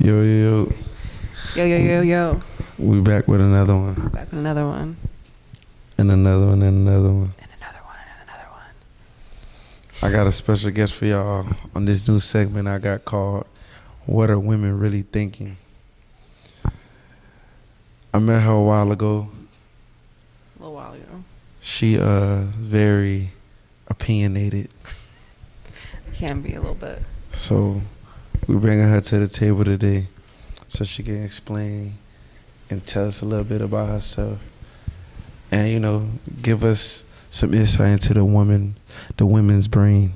Yo, yo, yo. Yo, yo, yo, yo. We back with another one. Back with another one. And another one, and another one. And another one, and another one. I got a special guest for y'all on this new segment I got called What Are Women Really Thinking? I met her a while ago. A little while ago. She very opinionated. Can be a little bit. So we bringing her to the table today so she can explain and tell us a little bit about herself. And, you know, give us some insight into the women's brain,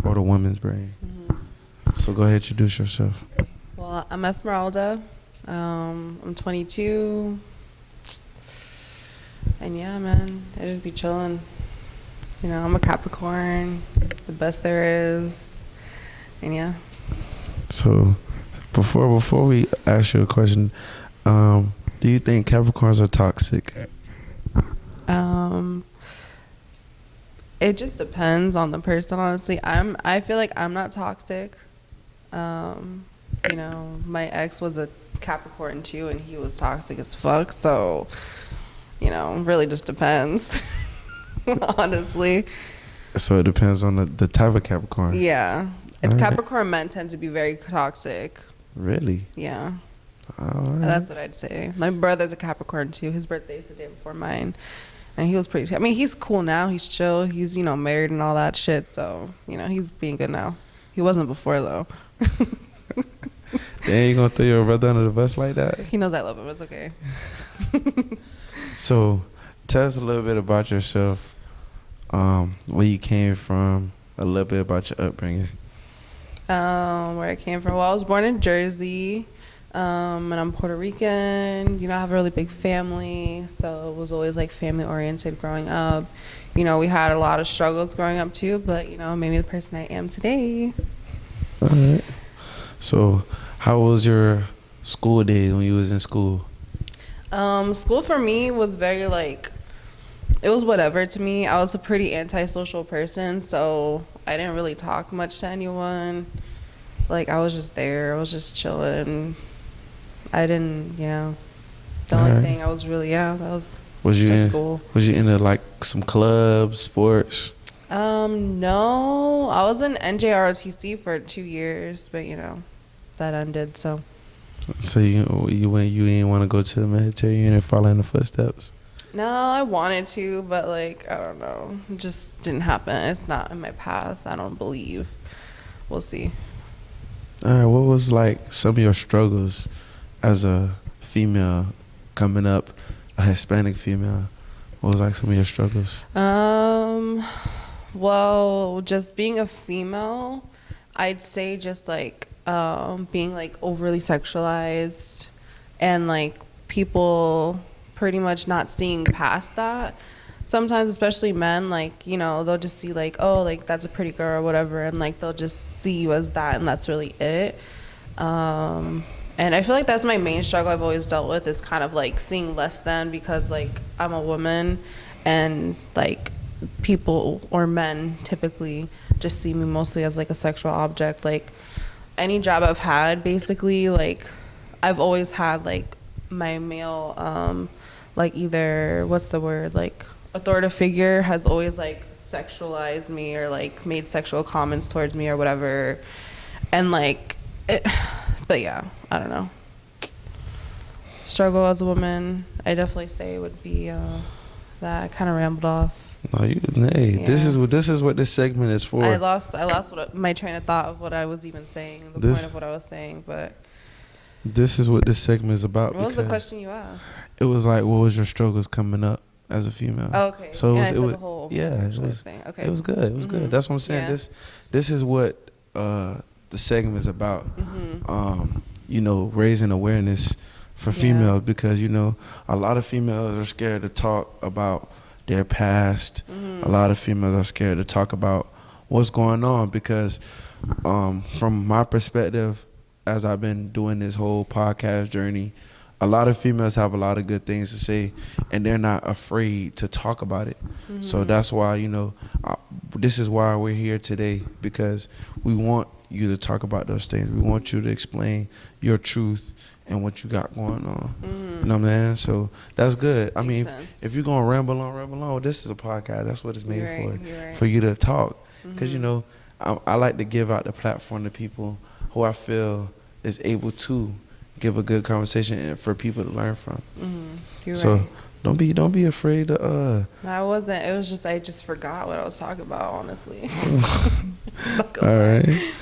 or the woman's brain. Mm-hmm. So go ahead, introduce yourself. Well, I'm Esmeralda. I'm 22. And yeah, man, I just be chilling. You know, I'm a Capricorn, the best there is. And yeah. So before we ask you a question, do you think Capricorns are toxic? It just depends on the person, honestly. I feel like I'm not toxic. You know, my ex was a Capricorn too, and he was toxic as fuck. So, you know, really just depends. Honestly. So it depends on the type of Capricorn. Yeah. Right. Capricorn men tend to be very toxic. Really? Yeah. All right. That's what I'd say. My brother's a Capricorn too. His birthday's the day before mine. And he was pretty, I mean, he's cool now. He's chill. He's, you know, married and all that shit. So, you know, he's being good now. He wasn't before, though. Damn, you gonna throw your brother under the bus like that? He knows I love him. It's okay. So, tell us a little bit about yourself, where you came from, a little bit about your upbringing. Where I came from. Well, I was born in Jersey, and I'm Puerto Rican. You know, I have a really big family, so it was always like family oriented growing up. You know, we had a lot of struggles growing up too, but you know, made me the person I am today. All right. So, how was your school days when you was in school? School for me was very like, it was whatever to me. I was a pretty antisocial person, so I didn't really talk much to anyone. Like, I was just there. I was just chilling. I didn't, yeah. The only thing I was really, that was just school. Was you into, like, some clubs, sports? No. I was in NJROTC for 2 years, but, you know, that ended, so. So you didn't want to go to the military, you didn't follow in the footsteps? No, I wanted to, but, like, I don't know. It just didn't happen. It's not in my path, I don't believe. We'll see. All right, what was, like, some of your struggles as a female coming up, a Hispanic female? What was, like, some of your struggles? Well, just being a female, I'd say just, like, being, like, overly sexualized and, like, people pretty much not seeing past that. Sometimes, especially men, like, you know, they'll just see, like, oh, like, that's a pretty girl or whatever, and, like, they'll just see you as that, and that's really it. And I feel like that's my main struggle I've always dealt with, is kind of, like, seeing less than, because, like, I'm a woman, and, like, people or men typically just see me mostly as, like, a sexual object. Like, any job I've had, basically, like, I've always had, like, my male, like, either, what's the word, like, authoritative figure has always, like, sexualized me or, like, made sexual comments towards me or whatever. And, like, but yeah, I don't know. Struggle as a woman, I definitely say would be that. I kind of rambled off. No, Yeah. This is what this segment is for. I lost my train of thought of what I was even saying, the point of what I was saying, but. This is what this segment is about. What was the question you asked? It was like, what was your struggles coming up as a female? Oh, okay. So it was the whole it was thing. Okay. It was good. It was good. That's what I'm saying. Yeah. This is what the segment is about. Mm-hmm. You know, raising awareness for females, because, you know, a lot of females are scared to talk about their past. Mm-hmm. A lot of females are scared to talk about what's going on, because from my perspective, as I've been doing this whole podcast journey, a lot of females have a lot of good things to say, and they're not afraid to talk about it. Mm-hmm. So that's why, you know, this is why we're here today, because we want you to talk about those things. We want you to explain your truth and what you got going on. You know what I'm saying? So that's good. I mean, if you're going to ramble on, this is a podcast. That's what it's made for you to talk. Because, you know, I like to give out the platform to people who I feel is able to give a good conversation and for people to learn from. So don't be afraid to. I wasn't. It was just I just forgot what I was talking about, honestly. All right.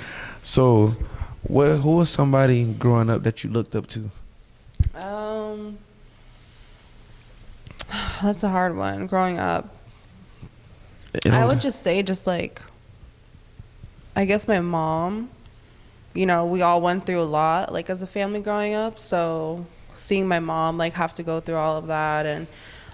So, who was somebody growing up that you looked up to? That's a hard one. Growing up, I would just say, like, I guess my mom. You know, we all went through a lot, like, as a family growing up. So seeing my mom, like, have to go through all of that and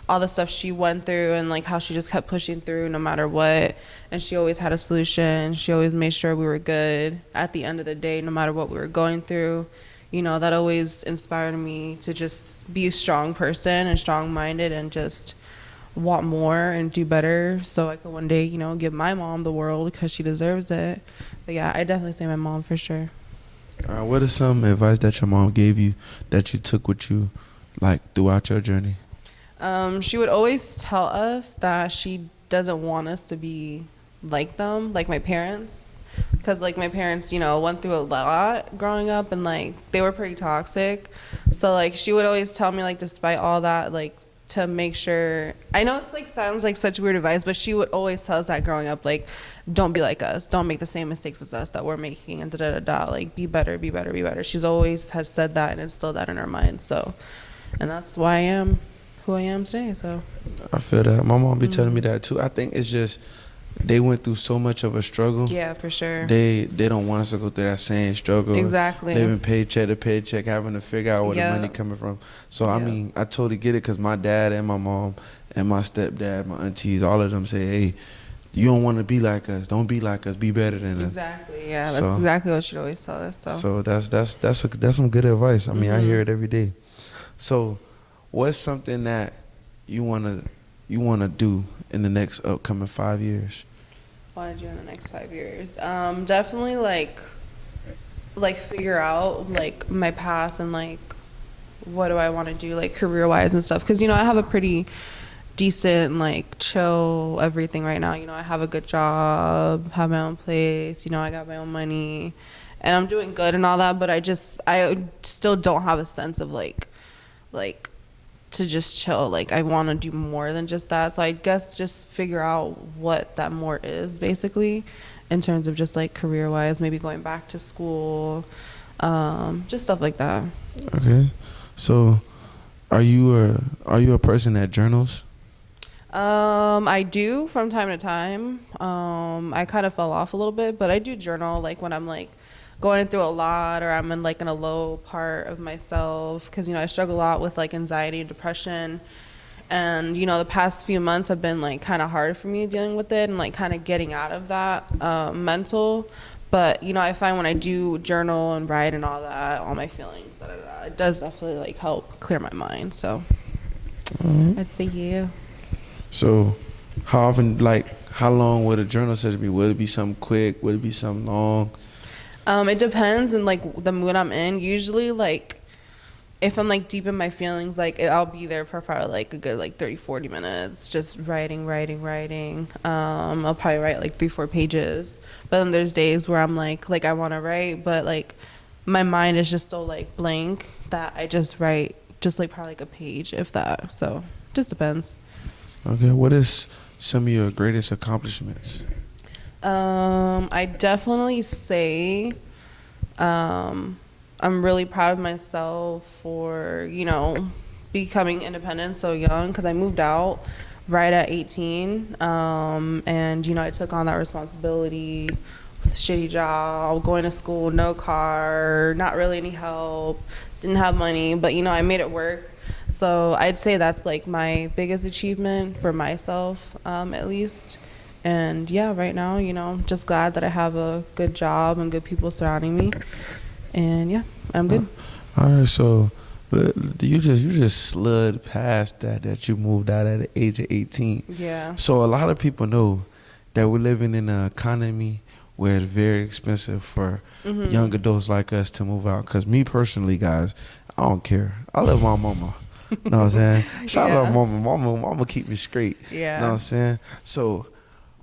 all the stuff she went through, and, like, how she just kept pushing through no matter what. And she always had a solution. She always made sure we were good at the end of the day, no matter what we were going through. You know, that always inspired me to just be a strong person and strong-minded and just want more and do better so I could one day, you know, give my mom the world because she deserves it. But yeah, I definitely say my mom for sure. What is some advice that your mom gave you that you took with you, like, throughout your journey? She would always tell us that she doesn't want us to be like them, like my parents. Because, like, my parents, you know, went through a lot growing up, and, like, they were pretty toxic. So, like, she would always tell me, like, despite all that, like, to make sure, I know it's, like, sounds like such weird advice, but she would always tell us that growing up, like, don't be like us, don't make the same mistakes as us that we're making, and da-da-da-da, like, be better. She's always has said that and instilled that in our mind. So, and that's why I am who I am today. So I feel that. My mom be telling me that too. I think it's just they went through so much of a struggle. Yeah, for sure. They don't want us to go through that same struggle. Exactly. Living paycheck to paycheck, having to figure out where the money coming from. So, I mean, I totally get it, because my dad and my mom and my stepdad, my aunties, all of them say, hey, you don't want to be like us. Don't be like us. Be better than us. Exactly. Yeah, that's exactly what she'd always tell us. So that's some good advice. I mean, I hear it every day. So, what's something that you wanna do in the next upcoming 5 years? Want to do in the next 5 years? Definitely like figure out like my path and like what do I want to do like career wise and stuff. Because, you know, I have a pretty decent, like, chill everything right now. You know, I have a good job, have my own place, you know, I got my own money, and I'm doing good and all that, but I still don't have a sense of like to just chill. Like, I want to do more than just that. So I guess just figure out what that more is, basically, in terms of just like career wise, maybe going back to school, just stuff like that. Okay. So are you a person that journals? I do from time to time. I kind of fell off a little bit, but I do journal like when I'm like going through a lot, or I'm in like in a low part of myself, because, you know, I struggle a lot with like anxiety and depression, and, you know, the past few months have been like kind of hard for me dealing with it and like kind of getting out of that mental. But, you know, I find when I do journal and write and all that, all my feelings, it does definitely like help clear my mind. So I'd say yeah. So how often, like, how long would a journal session be? Would it be something quick? Would it be something long? It depends on like the mood I'm in. Usually, like, if I'm like deep in my feelings, like I'll be there for probably like a good like 30-40 minutes, just writing. I'll probably write like 3-4 pages. But then there's days where I'm like I want to write, but like my mind is just so like blank that I just write just like probably like a page, if that. So just depends. Okay, what is some of your greatest accomplishments? I definitely say I'm really proud of myself for, you know, becoming independent so young, because I moved out right at 18, and, you know, I took on that responsibility with a shitty job, going to school, no car, not really any help, didn't have money, but, you know, I made it work. So I'd say that's like my biggest achievement for myself, at least. And yeah, right now, you know, just glad that I have a good job and good people surrounding me. And yeah, I'm good. All right, so you just slid past that you moved out at the age of 18. Yeah. So a lot of people know that we're living in an economy where it's very expensive for young adults like us to move out. Because me personally, guys, I don't care. I love my mama. Know what I'm saying? Shout out to mama keep me straight. Yeah. Know what I'm saying? So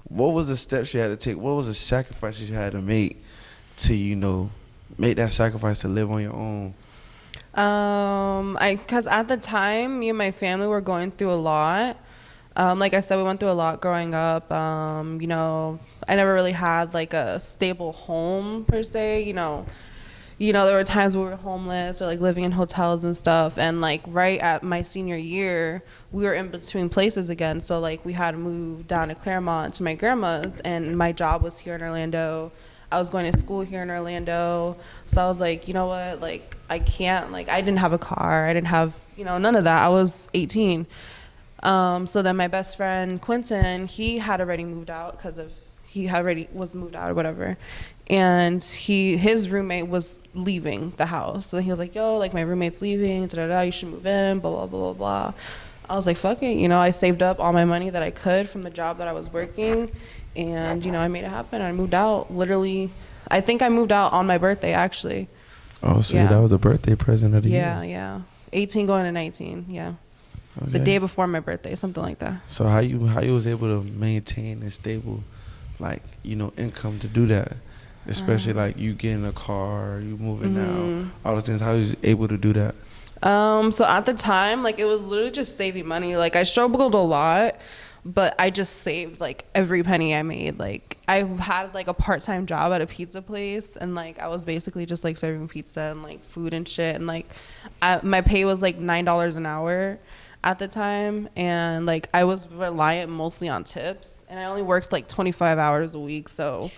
what was the steps you had to take? What was the sacrifices you had to make to, make that sacrifice to live on your own? Cause at the time, me and my family were going through a lot. Like I said, we went through a lot growing up. I never really had like a stable home per se. There were times we were homeless or like living in hotels and stuff. And like right at my senior year, we were in between places again. So like we had to move down to Claremont to my grandma's, and my job was here in Orlando. I was going to school here in Orlando. So I was like, you know what? Like I can't, like I didn't have a car. I didn't have, none of that. I was 18. So then my best friend Quentin, he had already moved out because he had already was moved out or whatever, and his roommate was leaving the house. So he was like, yo, like my roommate's leaving, you should move in, blah blah blah blah blah. I was like, fuck it, I saved up all my money that I could from the job that I was working, and I made it happen. I moved out literally. I think I moved out on my birthday actually. Oh, so that was a birthday present of the year. Yeah, 18 going to 19. Yeah. Okay. The day before my birthday, something like that. So how you was able to maintain a stable, income to do that, especially like you getting a car, you moving out, all those things. How you was able to do that? So at the time, like it was literally just saving money. Like I struggled a lot, but I just saved like every penny I made. Like I had like a part-time job at a pizza place, and like I was basically just like serving pizza and like food and shit. And like my pay was like $9 an hour at the time, and like I was reliant mostly on tips, and I only worked like 25 hours a week. So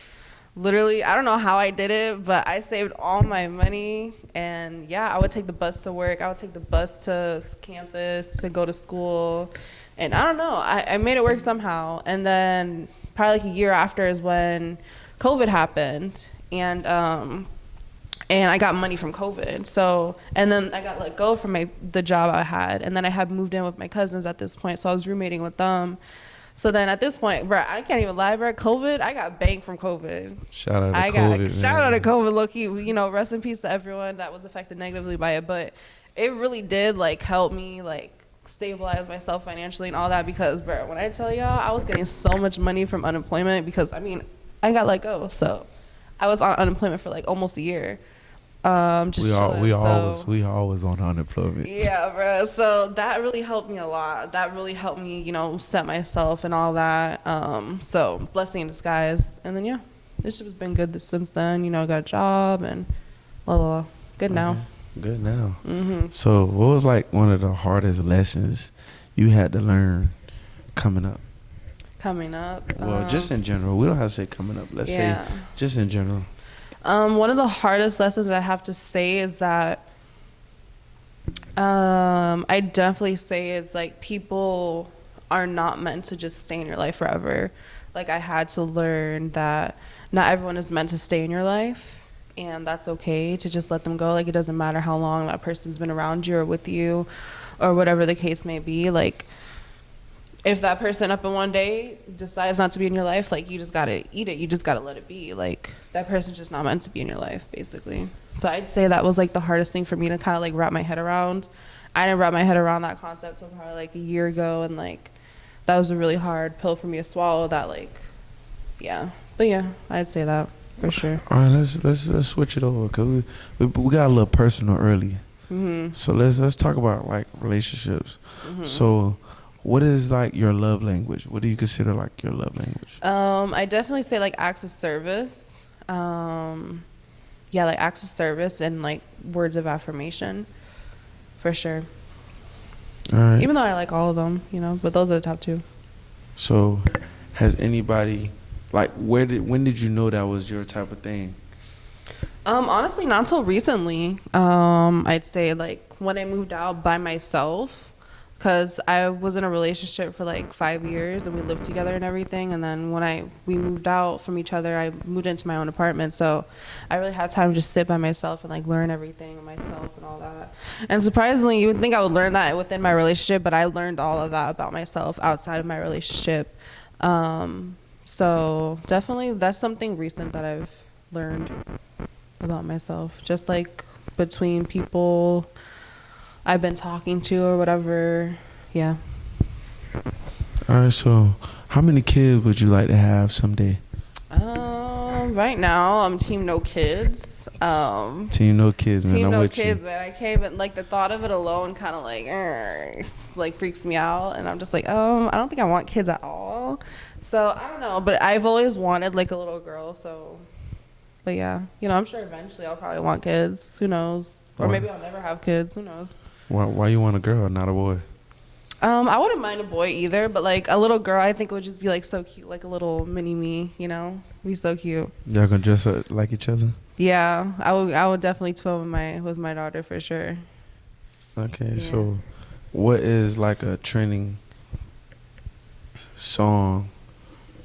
literally I don't know how I did it, but I saved all my money. And yeah, I would take the bus to work, I would take the bus to campus to go to school, and I don't know, I made it work somehow. And then probably like a year after is when COVID happened, and I got money from COVID. So, and then I got let go from the job I had. And then I had moved in with my cousins at this point. So I was roommating with them. So then at this point, bro, I can't even lie, bro. COVID, I got banged from COVID. Shout out to COVID. Shout out to COVID, low-key. Rest in peace to everyone that was affected negatively by it. But it really did, like, help me, like, stabilize myself financially and all that. Because, bro, when I tell y'all, I was getting so much money from unemployment because, I got let go. So I was on unemployment for, like, almost a year. We always on unemployment. Yeah, bro. So that really helped me a lot. That really helped me, set myself and all that. So blessing in disguise. And then this shit has been good since then. I got a job and blah blah blah. Good now. Good now. So what was like one of the hardest lessons you had to learn coming up? Well, just in general. We don't have to say coming up. Let's say just in general. One of the hardest lessons I have to say is that I definitely say it's like people are not meant to just stay in your life forever. Like I had to learn that not everyone is meant to stay in your life, and that's okay to just let them go. Like it doesn't matter how long that person's been around you or with you or whatever the case may be. Like if that person up in one day decides not to be in your life, like you just gotta eat it. You just gotta let it be. Like that person's just not meant to be in your life, basically. So I'd say that was like the hardest thing for me to kind of like wrap my head around. I didn't wrap my head around that concept until probably like a year ago, and like that was a really hard pill for me to swallow. That like, yeah. But yeah, I'd say that for sure. All right, let's switch it over because we got a little personal early. So let's talk about like relationships. So what is like your love language? What do you consider like your love language? I definitely say like acts of service. Like acts of service and like words of affirmation, for sure. All right. Even though I like all of them, but those are the top two. So, has anybody like when did you know that was your type of thing? Honestly, not until recently. I'd say like when I moved out by myself. Because I was in a relationship for like 5 years and we lived together and everything. And then when we moved out from each other, I moved into my own apartment. So I really had time to just sit by myself and like learn everything myself and all that. And surprisingly, you would think I would learn that within my relationship, but I learned all of that about myself outside of my relationship. So definitely that's something recent that I've learned about myself. Just like between people I've been talking to or whatever. Yeah. All right, so how many kids would you like to have someday? Right now I'm team no kids. Team no kids, man. Team I'm no with kids, you. man. I can't even like the thought of it alone kind of like freaks me out, and I'm just like, I don't think I want kids at all. So I don't know, but I've always wanted like a little girl. So, but yeah, I'm sure eventually I'll probably want kids. Who knows? Or Why? maybe I'll never have kids. Who knows? Why you want a girl, not a boy? I wouldn't mind a boy either, but like a little girl, I think it would just be like so cute, like a little mini me. Be so cute. Y'all gonna dress up like each other? Yeah, I would definitely twin with my daughter for sure. Okay, Yeah. so what is like a trending song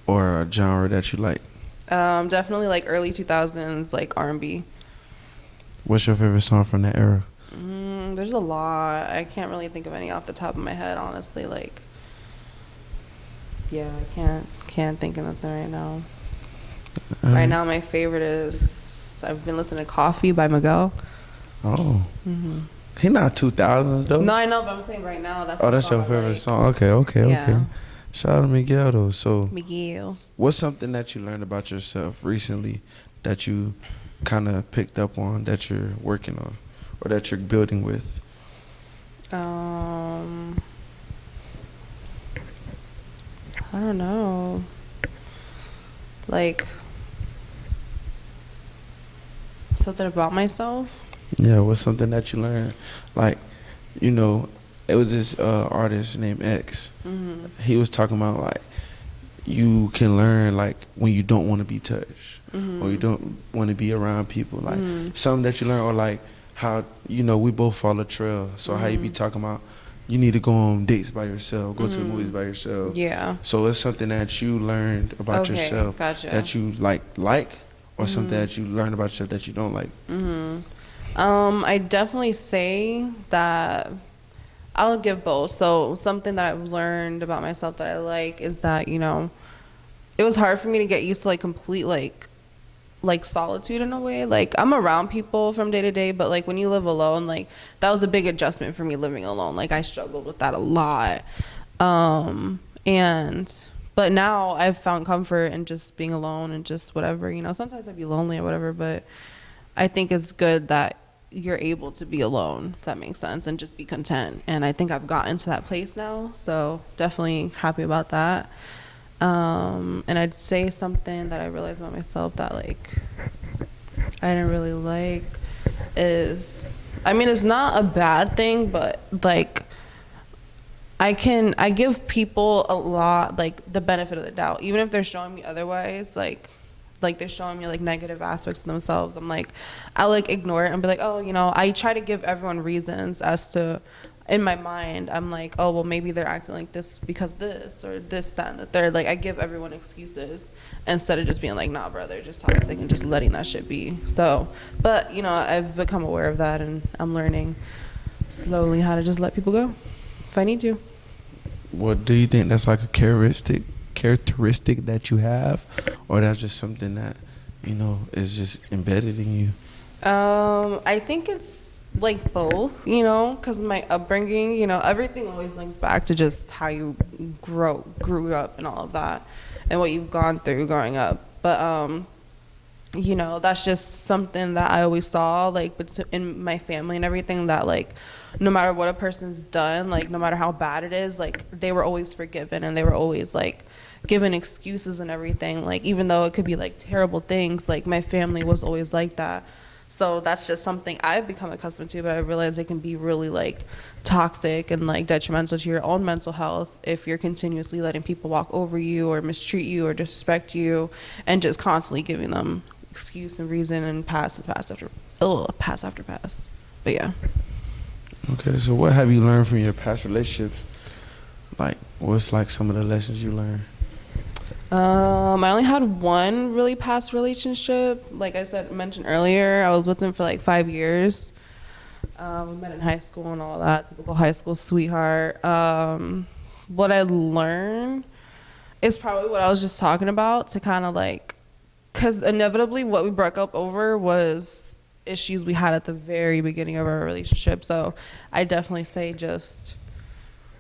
or a genre that you like? Definitely like early 2000s, like R&B. What's your favorite song from that era? There's a lot. I can't really think of any off the top of my head, honestly. Like, yeah, I can't think of nothing right now. Right now, my favorite is I've been listening to "Coffee" by Miguel. Oh, he not 2000s though. No, I know, but I'm saying right now that's. Oh, the that's song your I favorite like. song. Okay. Yeah. Shout out to Miguel though. So, Miguel. what's something that you learned about yourself recently that you kind of picked up on that you're working on or that you're building with? I don't know. Like something about myself. Yeah, what's something that you learned? Like, it was this artist named X. He was talking about like you can learn like when you don't want to be touched or you don't want to be around people. Like something that you learn or like how we both follow a trail. So how you be talking about you need to go on dates by yourself, go to the movies by yourself. Yeah. So it's something that you learned about yourself Gotcha. that you like or something that you learned about yourself that you don't like. I definitely say that I'll give both. So something that I've learned about myself that I like is that, it was hard for me to get used to like complete like solitude in a way. Like I'm around people from day to day, but like when you live alone, like that was a big adjustment for me living alone. Like I struggled with that a lot. But now I've found comfort in just being alone and just whatever, sometimes I'd be lonely or whatever, but I think it's good that you're able to be alone, if that makes sense, and just be content. And I think I've gotten to that place now, so definitely happy about that. And I'd say something that I realized about myself that like I didn't really like is, I mean, it's not a bad thing, but like I give people a lot like the benefit of the doubt, even if they're showing me otherwise, like they're showing me like negative aspects of themselves. I'm like, I like ignore it and be like, oh, I try to give everyone reasons as to, in my mind, I'm like, oh, well, maybe they're acting like this because this or this, that, and the third. Like I give everyone excuses instead of just being like, nah, brother, just toxic and just letting that shit be. So, but I've become aware of that and I'm learning slowly how to just let people go if I need to. What do you think that's like a characteristic that you have, or that's just something that is just embedded in you? I think it's like both, because my upbringing, everything always links back to just how you grew up and all of that and what you've gone through growing up. But that's just something that I always saw like in my family and everything, that like no matter what a person's done, like no matter how bad it is, like they were always forgiven and they were always like given excuses and everything. Like even though it could be like terrible things, like my family was always like that. So that's just something I've become accustomed to, but I realize it can be really like toxic and like detrimental to your own mental health if you're continuously letting people walk over you or mistreat you or disrespect you and just constantly giving them excuse and reason and pass after pass. But yeah. Okay, so what have you learned from your past relationships? Like, what's like some of the lessons you learned? I only had one really past relationship. Like I mentioned earlier, I was with him for like 5 years. We met in high school and all that, typical high school sweetheart. What I learned is probably what I was just talking about, to kind of like, because inevitably what we broke up over was issues we had at the very beginning of our relationship. So I definitely say just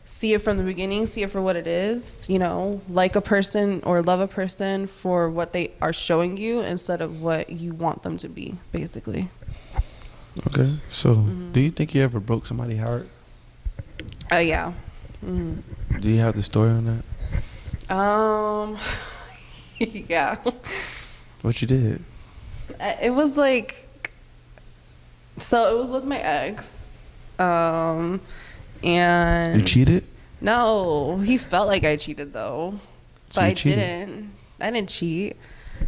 see it from the beginning, see it for what it is, you know, like a person or love a person for what they are showing you instead of what you want them to be, basically. Okay, so do you think you ever broke somebody's heart? Yeah. Do you have the story on that? Yeah. What you did? It was like, so it was with my ex, and You cheated? no, he felt like I cheated though, So but you I cheated? didn't. I didn't cheat.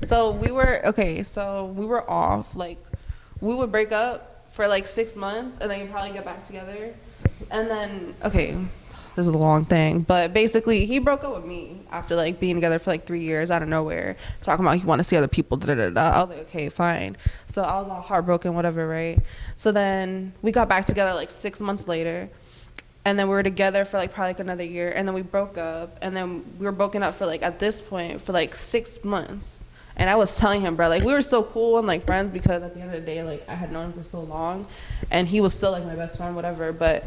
So we were off. Like, we would break up for like 6 months, and then you'd probably get back together. And then, okay, this is a long thing, but basically he broke up with me after like being together for like 3 years out of nowhere, talking about he wanted to see other people. Da, da, da, da. I was like, okay, fine. So I was all heartbroken, whatever, right? So then we got back together like 6 months later. And then we were together for like probably like another year, and then we broke up, and then we were broken up for like, at this point, for like 6 months. And I was telling him, bro, like, we were so cool and like friends, because at the end of the day, like, I had known him for so long, and he was still like my best friend, whatever. But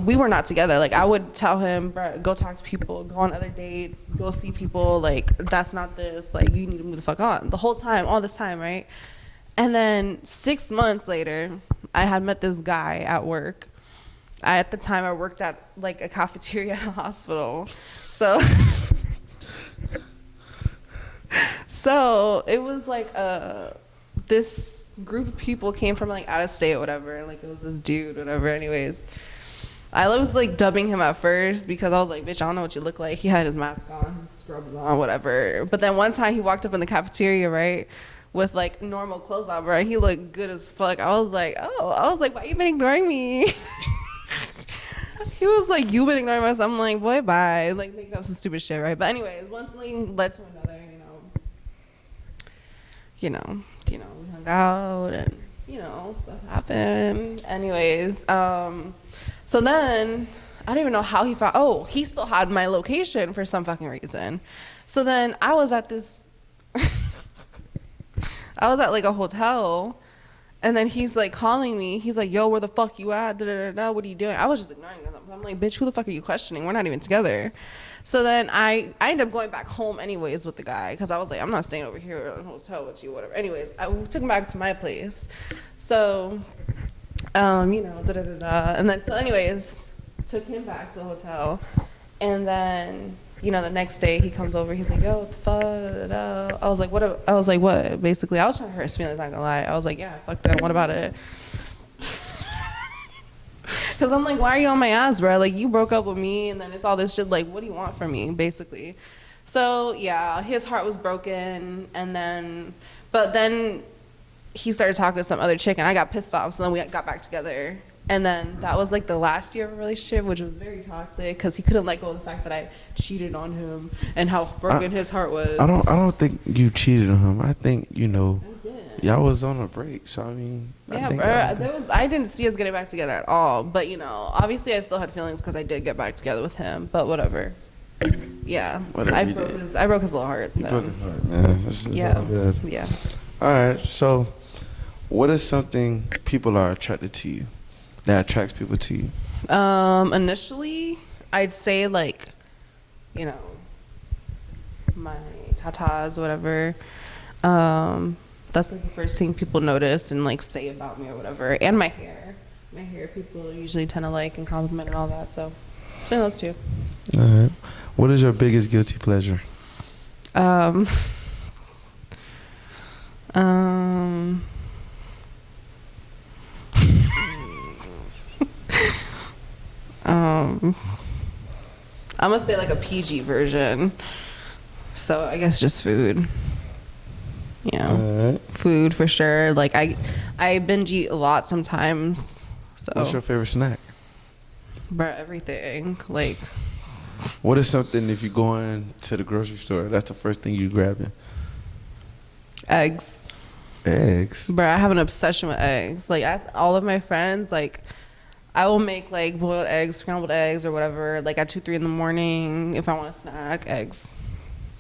we were not together. Like, I would tell him, bro, go talk to people, go on other dates, go see people. Like, that's not this. Like, you need to move the fuck on. The whole time, all this time, right? And then 6 months later, I had met this guy at work. At the time, I worked at like a cafeteria at a hospital. So so it was like this group of people came from like out of state or whatever, and like it was this dude, whatever. Anyways, I was like dubbing him at first because I was like, bitch, I don't know what you look like. He had his mask on, his scrubs on, whatever. But then one time he walked up in the cafeteria, right, with like normal clothes on, bro. He looked good as fuck. I was like, why you been ignoring me? He was like, you been ignoring us. I'm like, boy, bye. Like, making up some stupid shit, right? But anyways, one thing led to another, you know, we hung out, and, stuff happened. Anyways, so then, I don't even know how he found, he still had my location for some fucking reason. So then I was at like a hotel, and then he's like calling me. He's like, yo, where the fuck you at? Da, da, da, da. What are you doing? I was just ignoring him. I'm like, bitch, who the fuck are you questioning? We're not even together. So then I ended up going back home anyways with the guy, because I was like, I'm not staying over here in a hotel with you, whatever. Anyways, I took him back to my place. So, da, da, da, da. And then, so anyways, took him back to the hotel. And then, the next day he comes over. He's like, yo, what the fuck? Da, da, da. I was like, what? I was like, what? Basically, I was trying to hurt his feelings, not gonna lie. I was like, yeah, fuck that. What about it? Because I'm like, why are you on my ass, bro? Like, you broke up with me, and then it's all this shit. Like, what do you want from me, basically? So, yeah, his heart was broken, but then he started talking to some other chick, and I got pissed off, so then we got back together. And then that was, like, the last year of a relationship, which was very toxic, because he couldn't let go of the fact that I cheated on him and how broken his heart was. I don't think you cheated on him. I think, I did. y'all was on a break, so I mean. Yeah, bro. I didn't see us getting back together at all. But, obviously I still had feelings because I did get back together with him. But whatever. Yeah. I broke his little heart. You broke his heart, man. This is all good. Yeah. All right, so what is something people are attracted to you, that attracts people to you? Initially, I'd say, like, my tatas, whatever. That's like the first thing people notice and like say about me or whatever. And my hair. My hair people usually tend to like and compliment and all that. So, between those two. All right. What is your biggest guilty pleasure? I'm gonna say like a PG version. So I guess just food. Yeah. Right. Food for sure. Like I binge eat a lot sometimes. So What's your favorite snack? Bro, everything. Like, what is something, if you go into the grocery store, that's the first thing you grabbing? Eggs. Eggs? Bro, I have an obsession with eggs. Like, as all of my friends, like, I will make like boiled eggs, scrambled eggs, or whatever. Like at 2, 3 in the morning, if I want a snack, eggs.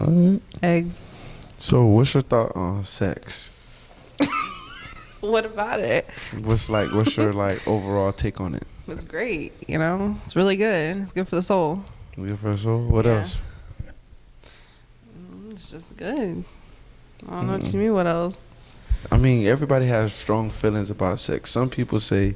All right. Eggs. So, what's your thought on sex? What about it? What's your like overall take on it? It's great. You know, it's really good. It's good for the soul. Good for the soul. What Yeah. else? It's just good. I don't know what you mean. What else? I mean, everybody has strong feelings about sex. Some people say,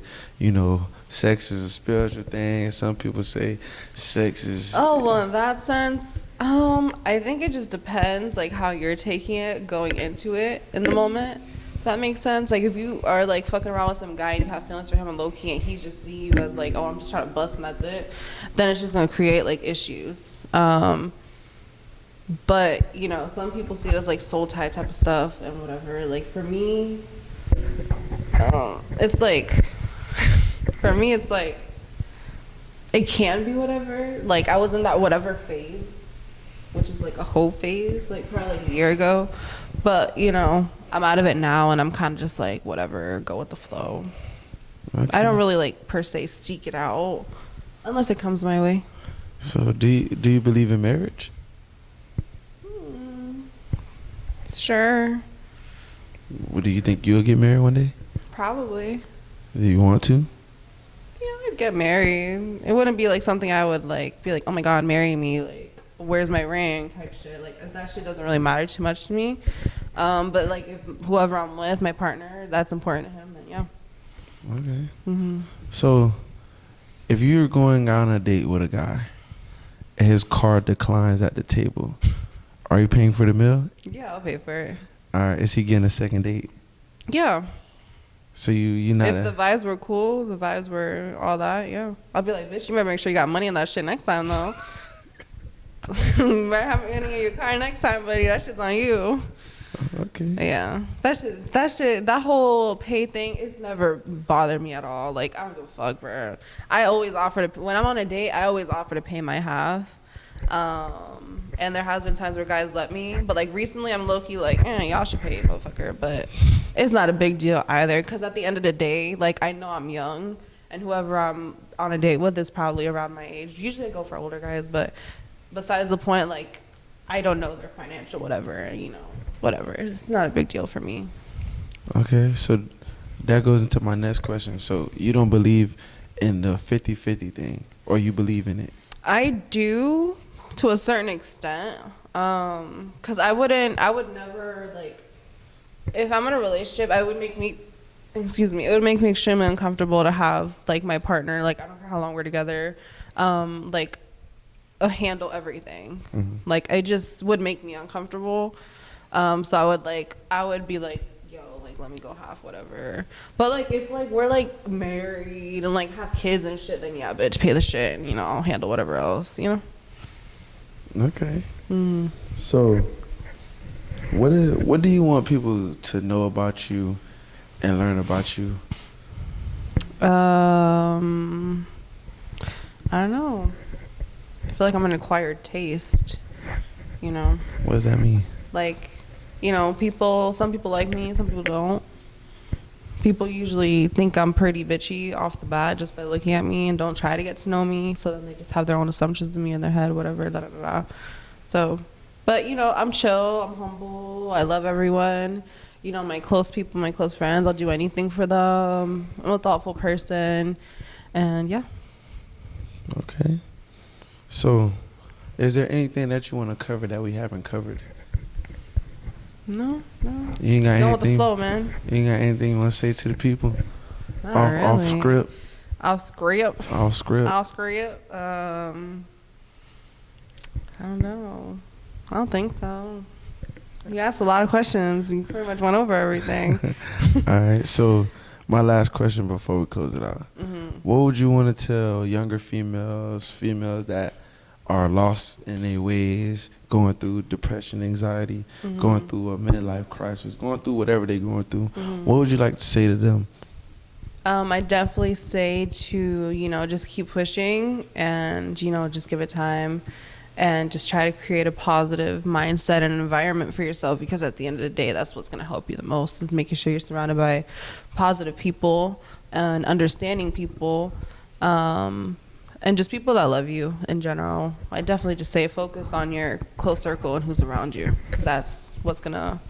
sex is a spiritual thing. Some people say sex is. Oh, well, in that sense, I think it just depends, like, how you're taking it, going into it in the moment. If that makes sense. Like, if you are, like, fucking around with some guy and you have feelings for him and low-key and he just see you as, like, oh, I'm just trying to bust and that's it, then it's just going to create, like, issues. But, some people see it as, like, soul tie type of stuff and whatever. Like, for me, it's, like, it can be whatever. Like, I was in that whatever phase, which is, like, a whole phase, like, probably, like, a year ago. But, I'm out of it now, and I'm kind of just, like, whatever, go with the flow. Okay. I don't really, like, per se, seek it out unless it comes my way. So, do you believe in marriage? Sure. Do you think you'll get married one day? Probably. Do you want to? Yeah, I'd get married. It wouldn't be like something I would like be like, oh my God, marry me. Like, where's my ring type shit. Like, that shit doesn't really matter too much to me. But like, if whoever I'm with, my partner, that's important to him, then yeah. Okay. Mm-hmm. So, if you're going on a date with a guy and his card declines at the table, are you paying for the meal? Yeah, I'll pay for it. All right. Is he getting a second date? Yeah. So you not. If the vibes were cool, the vibes were all that, yeah. I'll be like, bitch, you better make sure you got money on that shit next time, though. You better have money in your car next time, buddy. That shit's on you. Okay. Yeah. That whole pay thing, it's never bothered me at all. Like, I don't give a fuck, bro. I always offer to, when I'm on a date, I always offer to pay my half. And there has been times where guys let me, but like recently I'm low-key like, y'all should pay, motherfucker. But it's not a big deal either, because at the end of the day, like, I know I'm young, and whoever I'm on a date with is probably around my age. Usually I go for older guys, but besides the point, like, I don't know their financial whatever, whatever. It's not a big deal for me. Okay, so that goes into my next question. So you don't believe in the 50-50 thing, or you believe in it? I do, to a certain extent, because I would never, like, if I'm in a relationship, it would make me extremely uncomfortable to have, like, my partner, like, I don't care how long we're together, like, handle everything. Mm-hmm. Like, it just would make me uncomfortable. So I would be like, yo, like, let me go half, whatever. But, like, if, like, we're, like, married and, like, have kids and shit, then yeah, bitch, pay the shit and, I'll handle whatever else, Okay. Mm. So, what do you want people to know about you and learn about you? I don't know. I feel like I'm an acquired taste, What does that mean? Like, some people like me, some people don't. People usually think I'm pretty bitchy off the bat just by looking at me and don't try to get to know me. So then they just have their own assumptions of me in their head, whatever, da-da-da-da. So, but, I'm chill, I'm humble, I love everyone. My close people, my close friends, I'll do anything for them. I'm a thoughtful person. And, yeah. Okay. So, is there anything that you want to cover that we haven't covered? No. You ain't got Just going with the anything? flow, man. You ain't got anything you want to say to the people? Not Off really. script? Off script. Off script. Off script. I don't know. I don't think so. You asked a lot of questions. You pretty much went over everything. All right. So, my last question before we close it out. Mm-hmm. What would you want to tell younger females that are lost in their ways, going through depression, anxiety, Mm-hmm. going through a midlife crisis, going through whatever they're going through? Mm-hmm. What would you like to say to them? I definitely say to, just keep pushing and, just give it time and just try to create a positive mindset and environment for yourself, because at the end of the day, that's what's going to help you the most, is making sure you're surrounded by positive people and understanding people. And just people that love you in general. I definitely just say focus on your close circle and who's around you, because that's what's gonna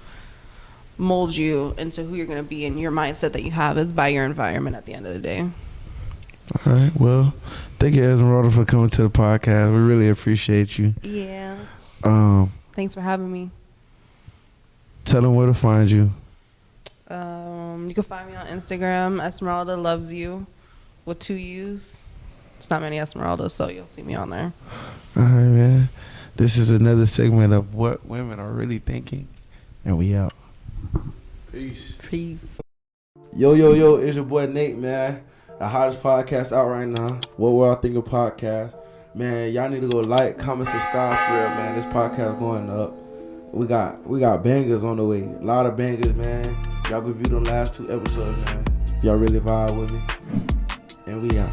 mold you into who you're gonna be, and your mindset that you have is by your environment at the end of the day. All right. Well, thank you, Esmeralda, for coming to the podcast. We really appreciate you. Yeah. Thanks for having me. Tell them where to find you. You can find me on Instagram, Esmeralda Loves You, with 2 U's. It's not many Esmeraldas, so you'll see me on there. All right, man. This is another segment of What Women Are Really Thinking, and we out. Peace. Peace. Yo, it's your boy Nate, man. The hottest podcast out right now. What Will I Think of Podcast. Man, y'all need to go like, comment, subscribe for real, man. This podcast going up. We got bangers on the way. A lot of bangers, man. Y'all review them last 2 episodes, man. Y'all really vibe with me. And we out.